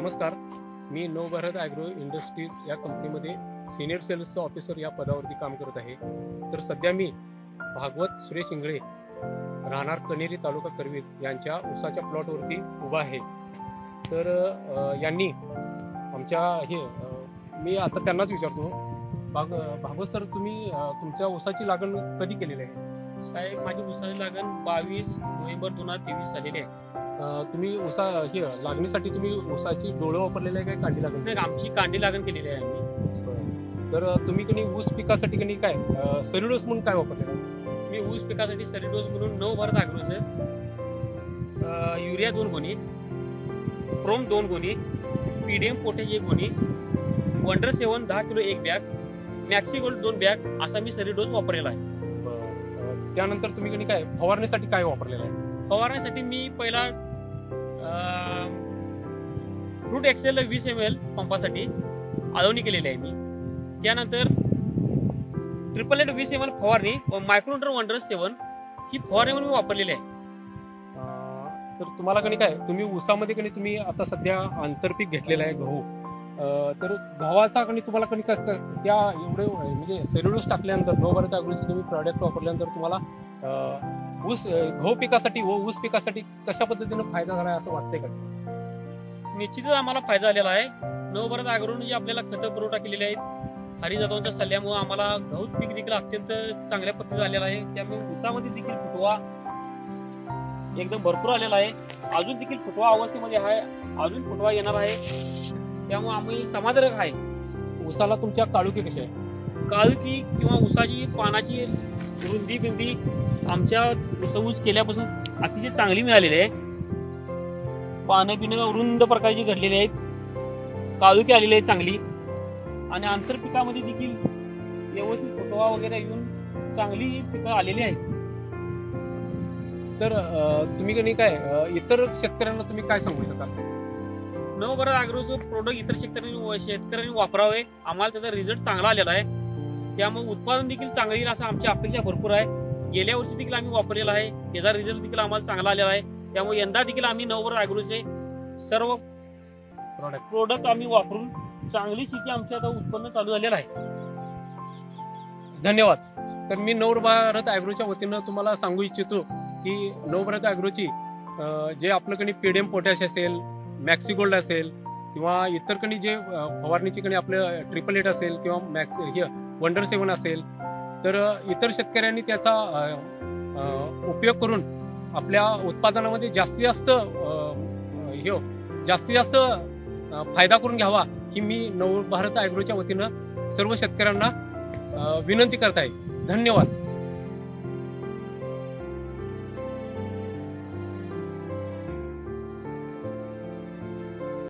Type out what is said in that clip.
नमस्कार, मी नवभारत agro industries या कंपनीमध्ये सिनियर सेल्स ऑफिसर या पदावरती काम करत आहे। तर सध्या मी भागवत सुरेश इंगळे राहणार कनेरी तालुका करवीर यांच्या ऊसाच्या प्लॉटवरती उभा आहे। तर यांनी आमच्या मी आता त्यांनाच विचारतो, भागवत सर, तुम्ही तुमच्या ऊसाची लागण कधी केलेली आहे? साहेब, माझी ऊसाची लागण 22 नोव्हेंबर 2023 झालेली आहे। तुम्ही लागणीसाठी तुम्ही ऊसाची डोळं वापरलेले आहे काय कांडी लागण? नाही, आमची कांडी लागण केलेली आहे आम्ही। तर तुम्ही कधी ऊस पिकासाठी कधी काय सरिडोस म्हणून काय वापरलेलं आहे? मी ऊस पिकासाठी सरिडोस म्हणून नवभारत ॲग्रोचे युरिया 2 गोणी, प्रोम 2 गोणी, पीडीएम पोटॅश 1 गोणी, wonder 7 10 kilo 1 bag, maxi gold 2 bag असा मी सरिडोस वापरलेला आहे। त्यानंतर तुम्ही कधी काय फवारण्यासाठी काय वापरलेलं आहे? फवारण्यासाठी मी पहिला फ्रूट एक्सेल 20 ml पंपासाठी आळवणी केलेली आहे मी। त्यानंतर ट्रिपल एट 20 ml फवारणी व मायक्रोन्युट्रॉन वंडर 7 ही फवारणी म्हणून मी वापरलेली आहे। तर तुम्हाला कधी काय तुम्ही ऊसामध्ये कधी तुम्ही आता सध्या आंतरपीक घेतलेलं आहे गहू, तर गव्हाचा कधी तुम्हाला कधी त्या एवढे म्हणजे सेल्युलोज टाकल्यानंतर नवभारत ॲग्रोचे तुम्ही प्रॉडक्ट वापरल्यानंतर तुम्हाला ऊस गहू पिकासाठी व ऊस पिकासाठी कशा पद्धतीने फायदा झाला असं वाटतंय का? निश्चितच आम्हाला फायदा झालेला आहे। नवभारत ॲग्रोने जे आपल्याला खतं पुरवठा केलेले आहेत हरिजादवांच्या सल्ल्यामुळे आम्हाला गहू पीक देखील अत्यंत चांगल्या पद्धतीने आलेला आहे। त्यामुळे ऊसामध्ये देखील फुटवा एकदम भरपूर आलेला आहे। अजून देखील फुटवा अवस्थेमध्ये आहे, अजून फुटवा येणार आहे। त्यामुळे आम्ही समाधानक आहे। ऊसाला तुमच्या काळुकी कशी आहे? काळुकी किंवा ऊसाची पानाची रुंदी बिंदी आमच्या ऊस केल्यापासून अतिशय चांगली मिळालेली आहे। पानं बिनं रुंद प्रकारची घडलेली आहेत, काळुकी आलेली आहे चांगली, आणि आंतरपिकामध्ये देखील व्यवस्थित फुटवा वगैरे येऊन चांगली पिकं आलेली आहेत। तर तुम्ही कधी काय इतर शेतकऱ्यांना तुम्ही काय सांगू शकाल? नवभारत ॲग्रोचं प्रोडक्ट इतर शेतकऱ्यांनी वापरावे, आम्हाला त्याचा रिझल्ट चांगला आलेला आहे। त्यामुळे उत्पादन देखील चांगलं येईल असं आमची अपेक्षा भरपूर आहे। गेल्या वर्षी देखील आम्ही वापरलेला आहे, त्याचा रिझल्ट देखील आम्हाला चांगला आलेला आहे। त्यामुळे यंदा देखील आम्ही नवभारत ॲग्रोचे सर्व प्रोडक्ट आम्ही वापरून चांगली शेती आमची आता उत्पन्न चालू झालेलं आहे। धन्यवाद। तर मी नवभारत ॲग्रोच्या वतीनं तुम्हाला सांगू इच्छितो की नवभारत ॲग्रोची जे आपलं कधी पीडीएम पोटॅश असेल, मॅक्सी गोल्ड असेल, किंवा इतर कधी जे फवारणीची कधी आपलं ट्रिपल एट असेल किंवा वंडर 7 असेल, तर इतर शेतकऱ्यांनी त्याचा उपयोग करून आपल्या उत्पादनामध्ये जास्तीत जास्त फायदा करून घ्यावा ही मी नवभारत ॲग्रोच्या वतीनं सर्व शेतकऱ्यांना विनंती करत आहे। धन्यवाद।